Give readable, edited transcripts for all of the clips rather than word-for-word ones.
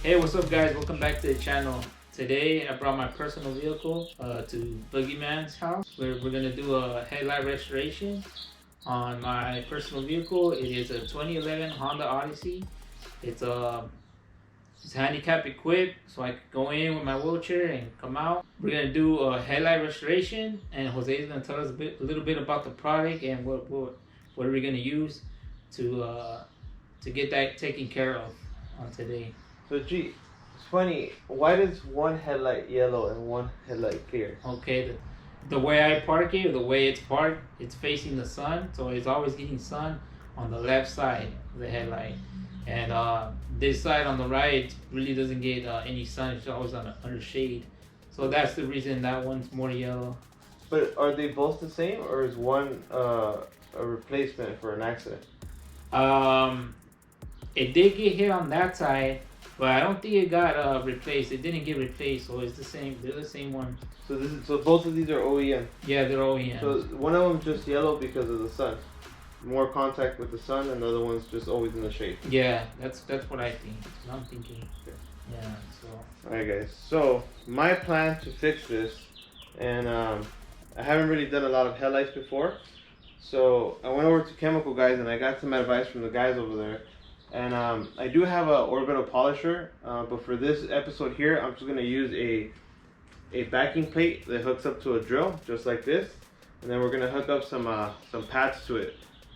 Hey, what's up guys? Welcome back to the channel. Today I brought my personal vehicle to Boogeyman's house where we're going to do a headlight restoration on my personal vehicle. It is a 2011 Honda Odyssey. It's handicap equipped, so I could go in with my wheelchair and come out. We're going to do a headlight restoration, and Jose is going to tell us a little bit about the product and what are we going to use to get that taken care of on today. So gee, it's funny, why does one headlight yellow and one headlight clear? Okay, the way I park it, the way it's parked, it's facing the sun, so it's always getting sun on the left side of the headlight. And this side on the right really doesn't get any sun, it's always under shade. So that's the reason that one's more yellow. But are they both the same, or is one a replacement for an accident? It did get hit on that side, but I don't think it got replaced. It didn't get replaced, so it's the same. They're the same one. So both of these are OEM. Yeah, they're OEM. So one of them's just yellow because of the sun, more contact with the sun, and the other one's just always in the shade. Yeah, that's what I think. That's what I'm thinking. Okay. Yeah. So. All right, guys. So my plan to fix this, and I haven't really done a lot of headlights before, so I went over to Chemical Guys and I got some advice from the guys over there. And I do have a orbital polisher, but for this episode here, I'm just gonna use a backing plate that hooks up to a drill, just like this, and then we're gonna hook up some pads to it.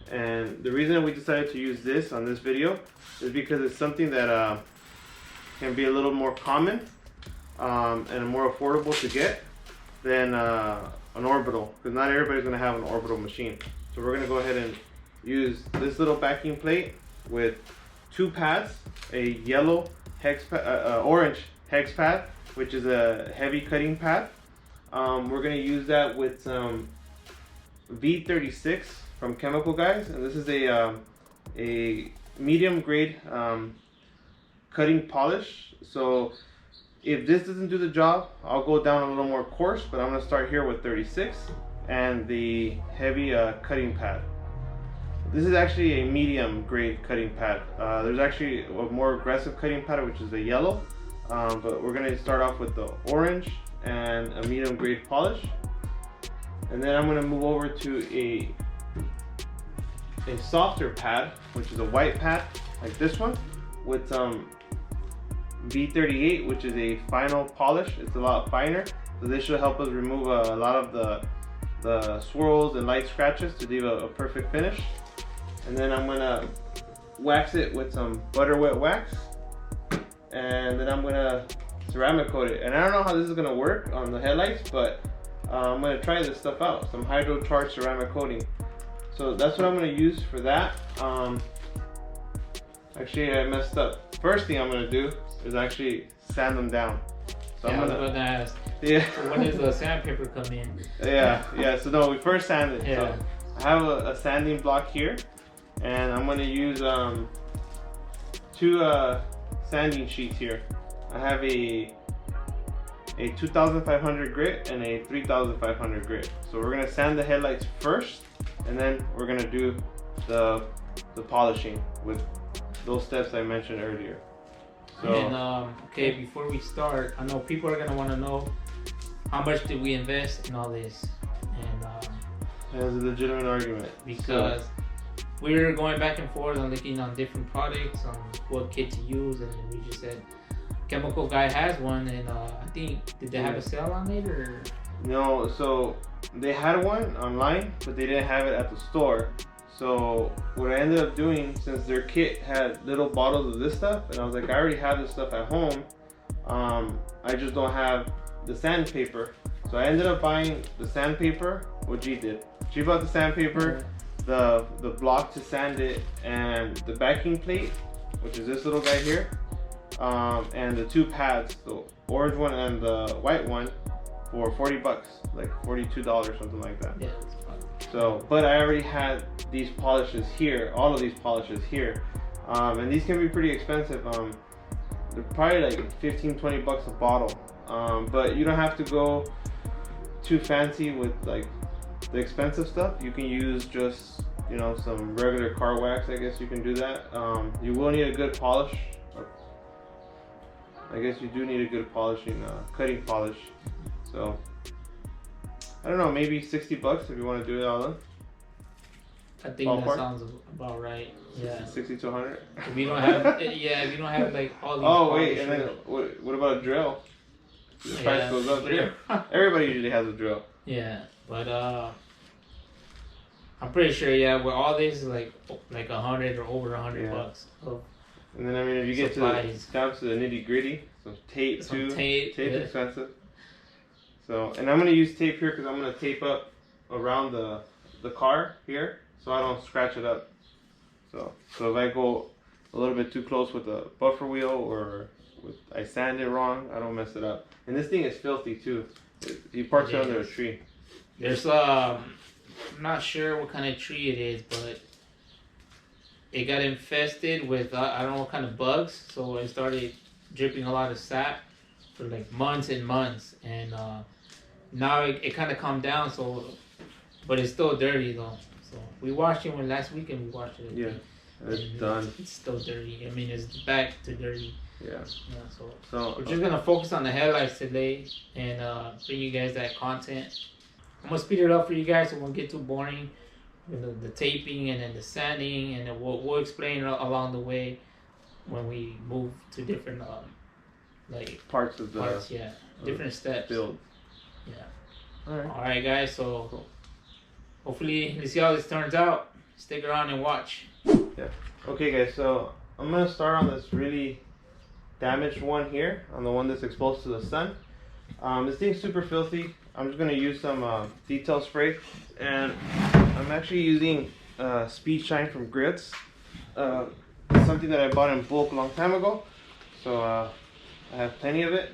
And the reason we decided to use this on this video is because it's something that can be a little more common and more affordable to get than an orbital, because not everybody's gonna have an orbital machine. So we're gonna go ahead and use this little backing plate with two pads, a yellow hex orange hex pad, which is a heavy cutting pad. We're going to use that with some V36 from Chemical Guys, and this is a medium grade cutting polish. So if this doesn't do the job, I'll go down a little more coarse, but I'm going to start here with 36 and the heavy cutting pad. This is actually a medium grade cutting pad. There's actually a more aggressive cutting pad, which is the yellow, but we're going to start off with the orange and a medium grade polish, and then I'm going to move over to a softer pad, which is a white pad like this one, with some V38, which is a final polish. It's a lot finer, so this should help us remove a lot of the swirls and light scratches to leave a perfect finish. And then I'm gonna wax it with some butter wet wax, and then I'm gonna ceramic coat it. And I don't know how this is gonna work on the headlights, but I'm gonna try this stuff out. Some hydro charged ceramic coating. So that's what I'm gonna use for that. Actually, I messed up. First thing I'm gonna do is actually sand them down. So yeah, I'm gonna, I was gonna ask. Yeah. So when does the sandpaper come in? Yeah. So no, we first sand it. Yeah. So I have a sanding block here. And I'm going to use two sanding sheets here. I have a 2500 grit and a 3500 grit. So we're going to sand the headlights first, and then we're going to do the polishing with those steps I mentioned earlier. So, and okay, before we start, I know people are going to want to know how much did we invest in all this, and that's a legitimate argument. Because we were going back and forth on looking on different products, on what kit to use, and we just said Chemical Guy has one, and I think, did they have a sale on it, or? No, so they had one online, but they didn't have it at the store. So what I ended up doing, since their kit had little bottles of this stuff, and I was like, I already have this stuff at home, I just don't have the sandpaper. So I ended up buying the sandpaper, what G did. She bought the sandpaper, the block to sand it, and the backing plate, which is this little guy here, and the two pads, the orange one and the white one, for 40 bucks, like $42, something like that. Yeah. So, but I already had these polishes here, all of these polishes here, and these can be pretty expensive. They're probably like 15-20 bucks a bottle, but you don't have to go too fancy with like the expensive stuff. You can use just, you know, some regular car wax. I guess you can do that. You will need a good polish, I guess you do need a good polishing, cutting polish. So I don't know, maybe $60 if you want to do it all in. I think Ballpark? that sounds about right. Yeah. 60 to 100. If you don't have, if you don't have like all these. Oh wait, and then what about a drill? The price goes up here. Everybody usually has a drill. Yeah, but I'm pretty sure. Yeah, with all this, like 100 or over $100. Of and then I mean, if you get down to the nitty gritty, some tape too. Tape's expensive. So, and I'm gonna use tape here because I'm gonna tape up around the car here, so I don't scratch it up. So if I go a little bit too close with the buffer wheel or I sand it wrong, I don't mess it up. And this thing is filthy too. He parks it under a tree. There's I'm not sure what kind of tree it is, but it got infested with I don't know what kind of bugs. So it started dripping a lot of sap for like months and months, and now it kind of calmed down. So, but it's still dirty though. So we washed it last weekend. We washed it. Yeah, it's done. It's still dirty. I mean, it's back to dirty. Yeah. So we're just gonna focus on the headlights today and bring you guys that content. I'm gonna speed it up for you guys so it won't get too boring with the taping and then the sanding, and then we'll explain along the way when we move to different like parts, different steps. Build. Yeah. All right, guys. So cool. Hopefully, let's see how this turns out. Stick around and watch. Yeah. Okay, guys. So I'm gonna start on this really damaged one here, on the one that's exposed to the sun. This thing's super filthy. I'm just gonna use some detail spray, and I'm actually using Speed Shine from Grits. Something that I bought in bulk a long time ago, so I have plenty of it.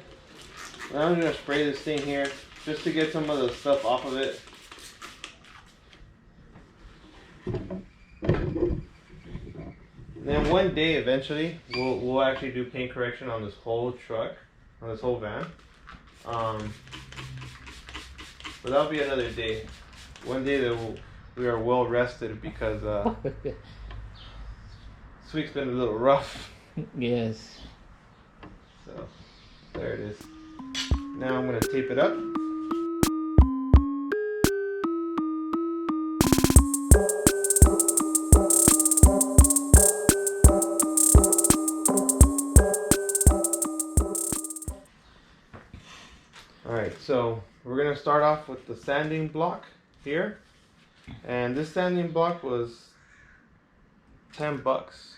Now I'm gonna spray this thing here just to get some of the stuff off of it. Then one day, eventually, we'll actually do paint correction on this whole truck, on this whole van. But that'll be another day. One day that we are well rested because this week's been a little rough. Yes. So there it is. Now I'm gonna tape it up. Alright, so we're going to start off with the sanding block here. And this sanding block was $10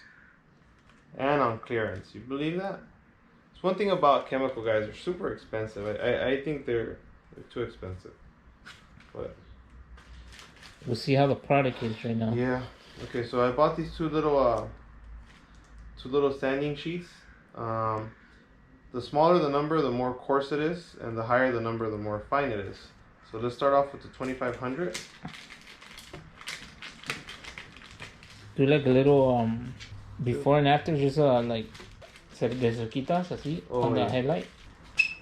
and on clearance. You believe that? It's one thing about chemical guys, they're super expensive. I think they're too expensive. But we'll see how the product is right now. Yeah. Okay, so I bought these two little sanding sheets. The smaller the number, the more coarse it is, and the higher the number, the more fine it is. So let's start off with the 2500. Do like a little before and after, just like de cerquitas así on the headlight.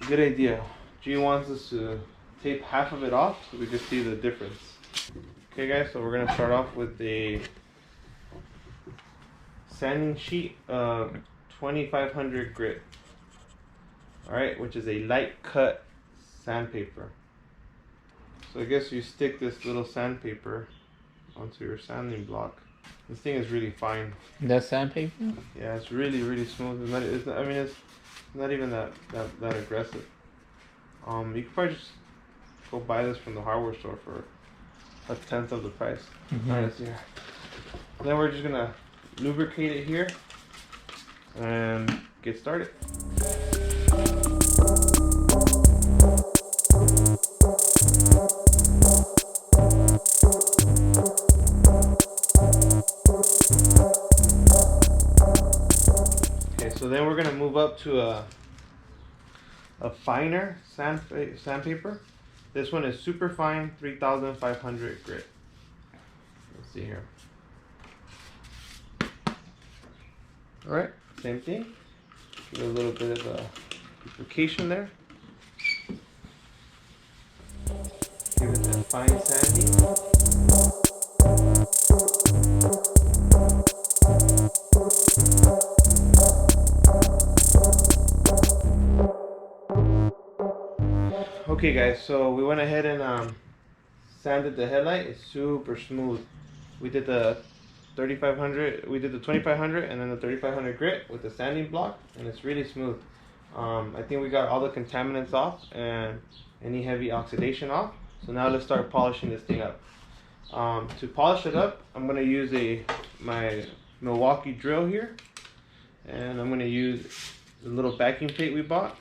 Good idea. G wants us to tape half of it off so we can see the difference. Okay guys, so we're gonna start off with the sanding sheet of 2500 grit. Alright, which is a light cut sandpaper. So I guess you stick this little sandpaper onto your sanding block. This thing is really fine. That sandpaper? Yeah, it's really, really smooth. It's not even that aggressive. You could probably just go buy this from the hardware store for 1/10 of the price. Alright, let's see here. Then we're just gonna lubricate it here and get started. Okay, so then we're gonna move up to a finer sandpaper. This one is super fine, 3500 grit. Let's see here. All right, same thing. Give it a little bit of a duplication there. Give it that fine sanding. Okay guys, so we went ahead and sanded the headlight. It's super smooth. We did the 3500, we did the 2500 and then the 3500 grit with the sanding block, and it's really smooth. I think we got all the contaminants off and any heavy oxidation off. So now let's start polishing this thing up. To polish it up, I'm gonna use my Milwaukee drill here, and I'm gonna use the little backing plate we bought.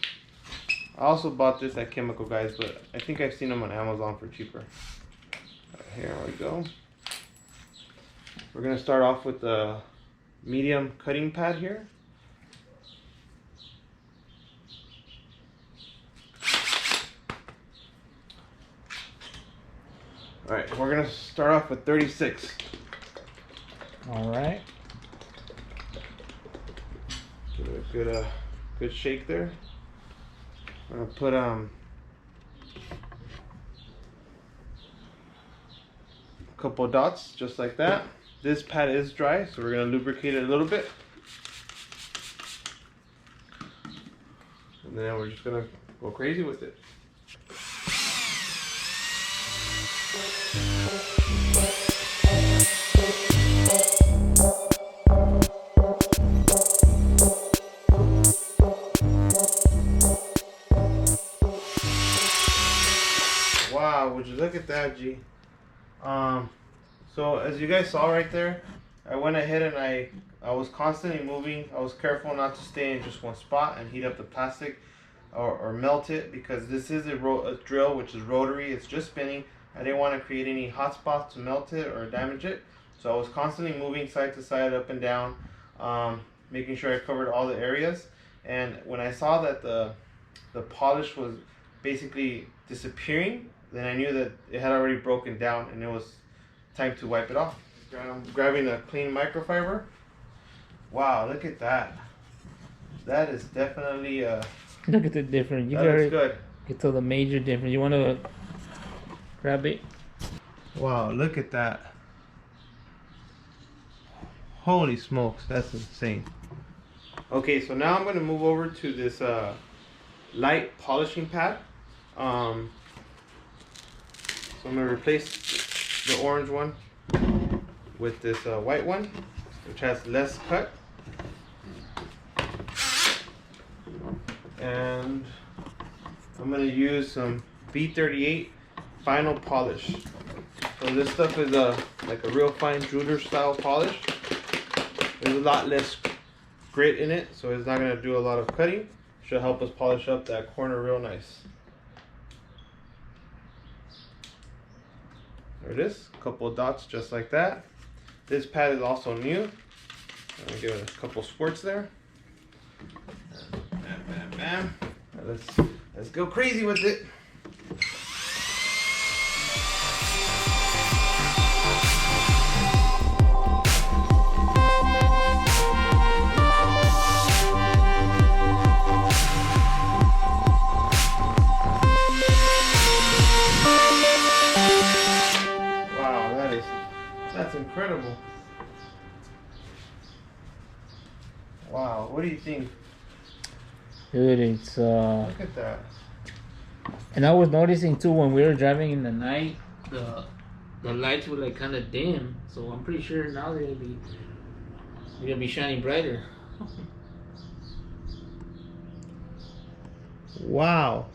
I also bought this at Chemical Guys, but I think I've seen them on Amazon for cheaper. Here we go. We're gonna start off with the medium cutting pad here. All right, we're gonna start off with 36. All right. Give it a good shake there. I'm gonna put a couple dots just like that. This pad is dry, so we're gonna lubricate it a little bit. And then we're just gonna go crazy with it. Wow, would you look at that, G? So as you guys saw right there, I went ahead and I was constantly moving. I was careful not to stay in just one spot and heat up the plastic or melt it, because this is a drill which is rotary. It's just spinning. I didn't want to create any hot spots to melt it or damage it. So I was constantly moving side to side, up and down, making sure I covered all the areas. And when I saw that the polish was basically disappearing, then I knew that it had already broken down and it was time to wipe it off. I'm grabbing a clean microfiber. Wow, look at that. That is definitely Look at the difference. You that got looks good. Get to the major difference. You want to grab it? Wow, look at that. Holy smokes, that's insane. Okay, so now I'm going to move over to this light polishing pad. So I'm going to replace the orange one with this white one, which has less cut. And I'm going to use some B38 final polish. So this stuff is like a real fine jeweler style polish. There's a lot less grit in it, so it's not going to do a lot of cutting. Should help us polish up that corner real nice. There it is, a couple of dots just like that. This pad is also new. I'm going to give it a couple squirts there. Bam, bam, bam. Now let's go crazy with it. That's incredible. Wow, what do you think? Dude, it's Look at that. And I was noticing too, when we were driving in the night, the lights were like kind of dim. So I'm pretty sure now they're gonna be shining brighter. Wow.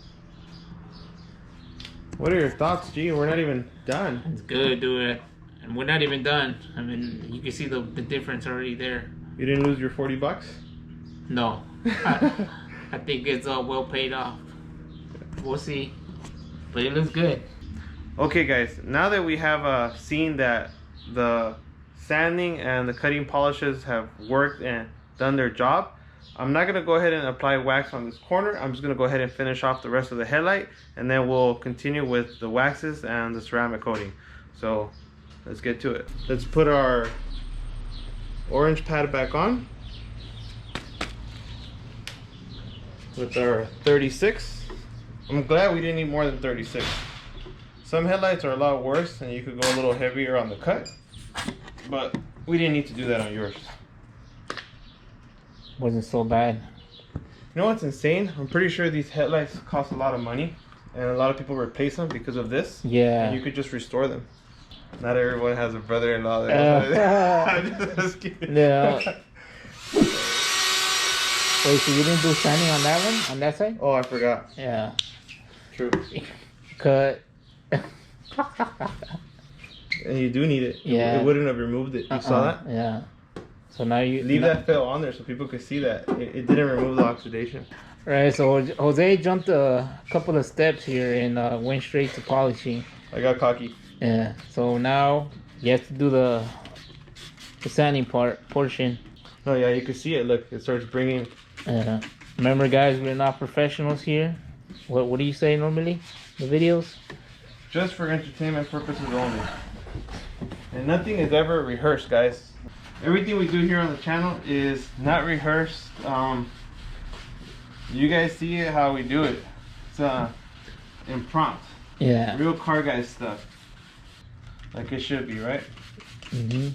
What are your thoughts, G? We're not even done. It's good, dude. And we're not even done. I mean, you can see the difference already there. You didn't lose your 40 bucks? No. I think it's all well paid off. We'll see. But it looks good. Okay guys, now that we have seen that the sanding and the cutting polishes have worked and done their job, I'm not going to go ahead and apply wax on this corner. I'm just going to go ahead and finish off the rest of the headlight, and then we'll continue with the waxes and the ceramic coating. So let's get to it. Let's put our orange pad back on with our 36. I'm glad we didn't need more than 36. Some headlights are a lot worse and you could go a little heavier on the cut, but we didn't need to do that on yours. Wasn't so bad. You know what's insane? I'm pretty sure these headlights cost a lot of money. and a lot of people replace them because of this. Yeah. And you could just restore them. Not everyone has a brother-in-law that I'm just kidding. Yeah. Wait, so you didn't do sanding on that one? On that side? Oh, I forgot. Yeah. True. Cut. And you do need it. Yeah. It wouldn't have removed it. You saw that? Yeah. So now you leave that fill on there so people could see that it didn't remove the oxidation. Right. So Jose jumped a couple of steps here and went straight to polishing. I got cocky. Yeah. So now you have to do the sanding portion. Oh yeah, you can see it. Look, it starts bringing. Remember, guys, we're not professionals here. What do you say normally? The videos? Just for entertainment purposes only. And nothing is ever rehearsed, guys. Everything we do here on the channel is not rehearsed. You guys see it how we do it. It's impromptu. Yeah. Real car guy stuff. Like it should be, right? Mm-hmm.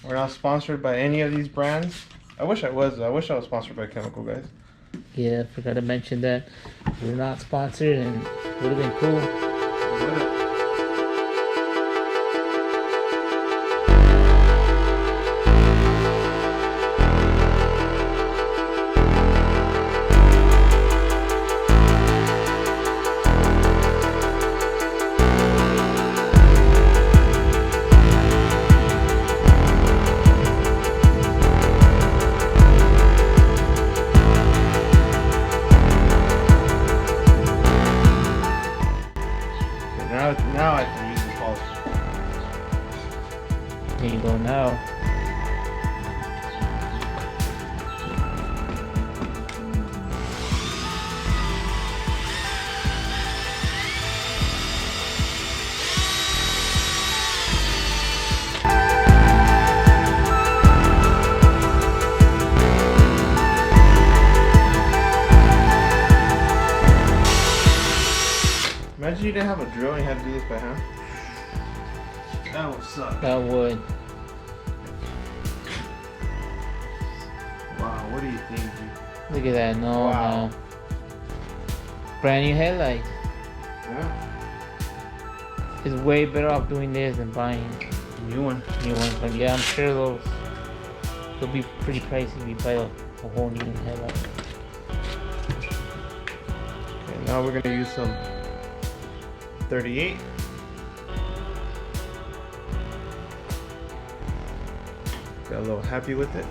We're not sponsored by any of these brands. I wish I was. I wish I was sponsored by Chemical, guys. Yeah, forgot to mention that. We're not sponsored and it would have been cool. Now I can use the polish. Here you go now. Imagine you didn't have a drill and you had to do this by hand. That would suck. That would. Wow, what do you think, dude? Look at that. No, Wow. no. Brand new headlight. Yeah. It's way better off doing this than buying New one. new ones. But yeah, I'm sure they'll be pretty pricey if you buy a whole new headlight. Okay, now we're gonna use some 38. Got a little happy with it.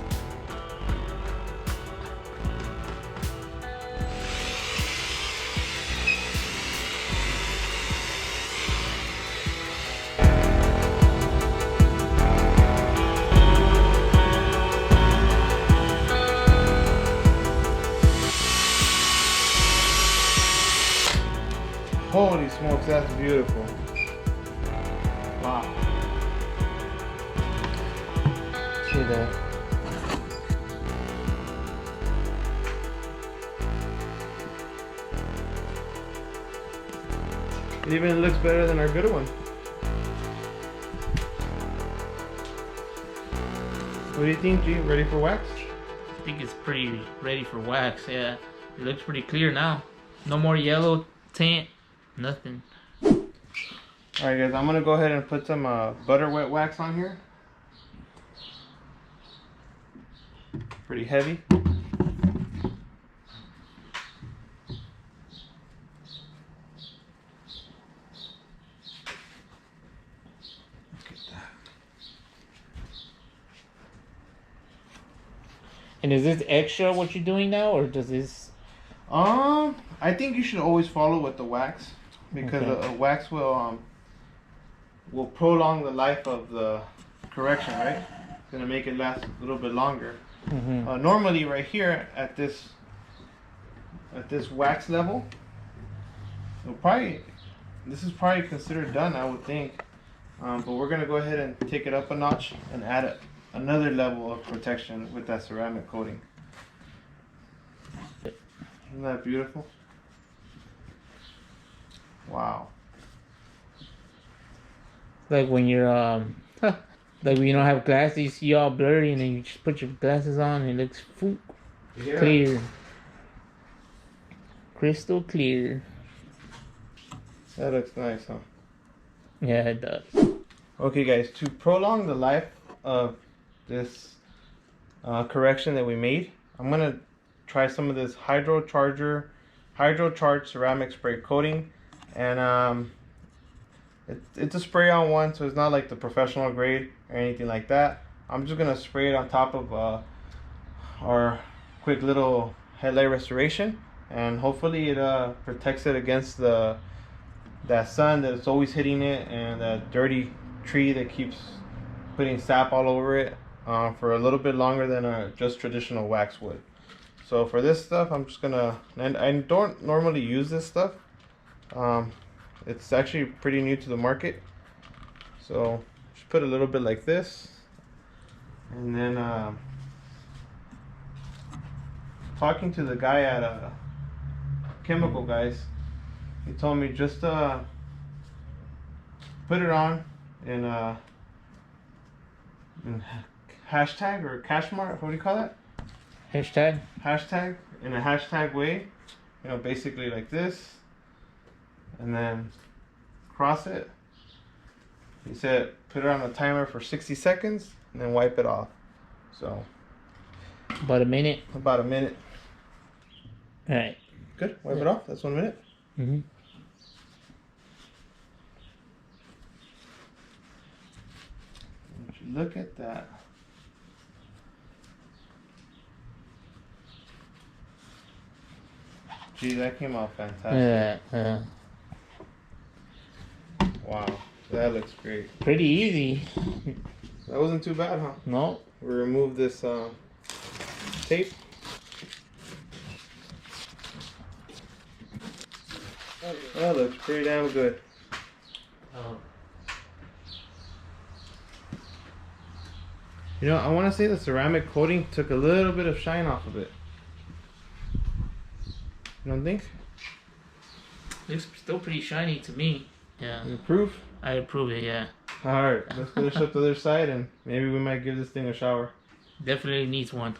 Holy smokes, that's beautiful. Wow. See that? It even looks better than our good one. What do you think, G? Ready for wax? I think it's pretty ready for wax. Yeah, it looks pretty clear now. No more yellow tint. Nothing. Alright guys, I'm gonna go ahead and put some butter wet wax on here. Pretty heavy. Look at that. And is this extra what you're doing now, or does this? I think you should always follow with the wax because Okay. a wax will prolong the life of the correction, right? It's gonna make it last a little bit longer. Mm-hmm. Normally, right here at this wax level, this is probably considered done, I would think. But we're gonna go ahead and take it up a notch and add another level of protection with that ceramic coating. Isn't that beautiful? Wow. Like when you're like when you don't have glasses, you see all blurry, and then you just put your glasses on, and it looks Yeah. clear. crystal clear. That looks nice, huh? Yeah, it does. Okay guys, to prolong the life of this correction that we made, I'm gonna try some of this hydrocharged ceramic spray coating, and it's a spray on one, so it's not like the professional grade or anything like that. I'm just gonna spray it on top of our quick little headlight restoration, and hopefully it protects it against that sun that's always hitting it, and that dirty tree that keeps putting sap all over it for a little bit longer than just traditional wax would. So for this stuff, I'm just gonna, and I don't normally use this stuff. It's actually pretty new to the market. So just put a little bit like this, and then talking to the guy at Chemical Guys, he told me just put it on in hashtag or cash mark. What do you call that? Hashtag. Hashtag in a hashtag way. You know, basically like this, and then cross it. He said put it on a timer for 60 seconds and then wipe it off. So About a minute. about a minute. All right. Good. Wipe it off. That's 1 minute. Mm-hmm. Would you look at that? Gee, that came out fantastic. Yeah. Wow, that looks great. Pretty easy. That wasn't too bad, huh? No. We remove this tape. That looks pretty damn good. You know, I want to say the ceramic coating took a little bit of shine off of it. You don't think? Looks still pretty shiny to me. Yeah. You approve? I approve it, yeah. Alright, let's finish up the other side and maybe we might give this thing a shower. Definitely needs one.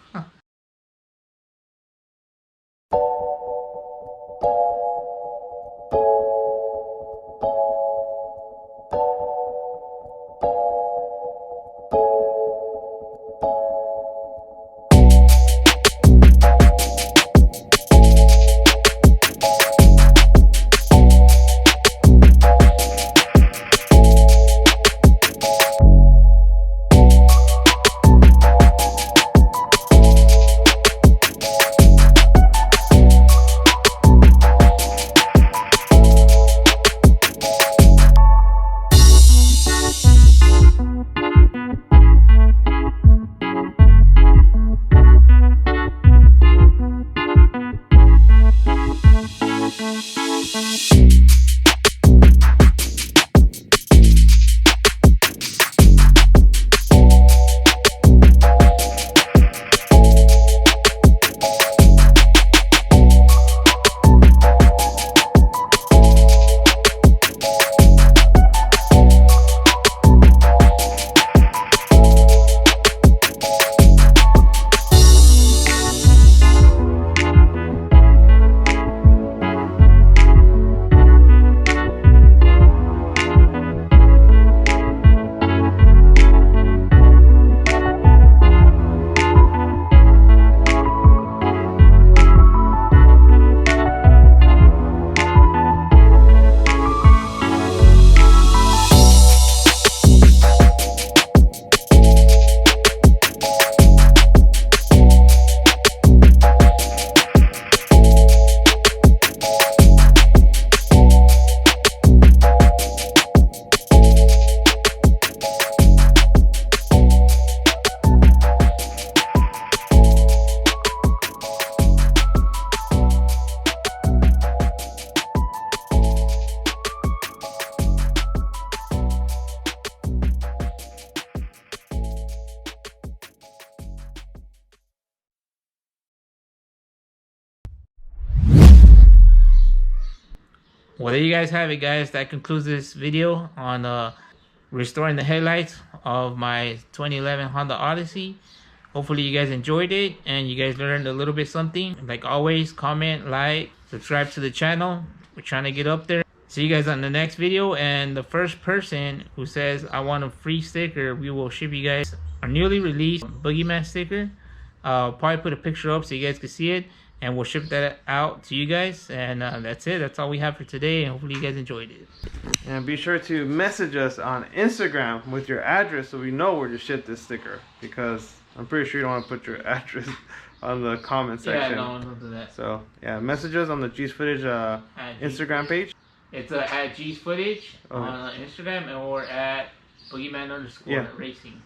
Well, there you guys have it, guys. That concludes this video on restoring the headlights of my 2011 Honda Odyssey. Hopefully you guys enjoyed it and you guys learned a little bit something. Like always, comment, like, subscribe to the channel. We're trying to get up there. See you guys on the next video, and the first person who says I want a free sticker, we will ship you guys our newly released Boogeyman sticker. I'll probably put a picture up so you guys can see it, and we'll ship that out to you guys. And that's it. That's all we have for today, and hopefully you guys enjoyed it. And be sure to message us on Instagram with your address so we know where to ship this sticker, because I'm pretty sure you don't want to put your address on the comment section. Yeah, no, don't do that. So yeah, message us on the G's Footage Instagram page. It's at G's Footage on Instagram, and we're at Boogeyman_racing.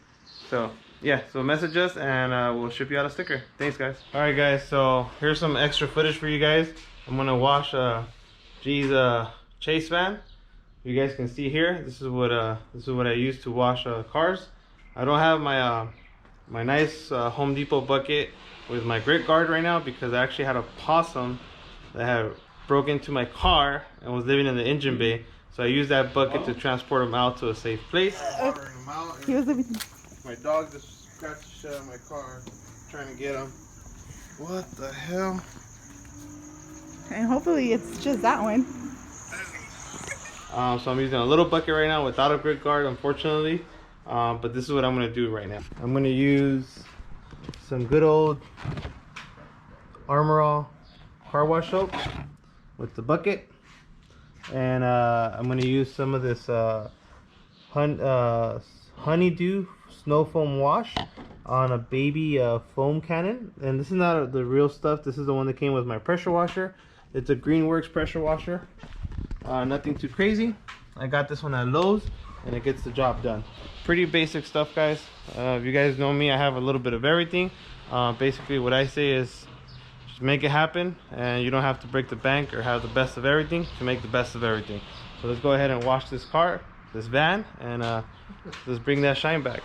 So yeah, so message us and we'll ship you out a sticker. Thanks, guys. All right, guys. So here's some extra footage for you guys. I'm gonna wash G's chase van. You guys can see here. This is what I use to wash cars. I don't have my my nice Home Depot bucket with my grit guard right now because I actually had a possum that had broke into my car and was living in the engine bay, so I used that bucket to transport him out to a safe place. He was living. My dog just scratched the shit out of my car trying to get him. What the hell? And hopefully it's just that one. So I'm using a little bucket right now without a grit guard, unfortunately, but this is what I'm going to do right now. I'm going to use some good old Armor All car wash soap with the bucket, and I'm going to use some of this honeydew snow foam wash on a baby foam cannon. And this is not the real stuff, this is the one that came with my pressure washer. It's a Greenworks pressure washer, nothing too crazy. I got this one at Lowe's and it gets the job done. Pretty basic stuff, guys. If you guys know me, I have a little bit of everything. Basically what I say is just make it happen, and you don't have to break the bank or have the best of everything to make the best of everything. So let's go ahead and wash this car, this van, and let's bring that shine back.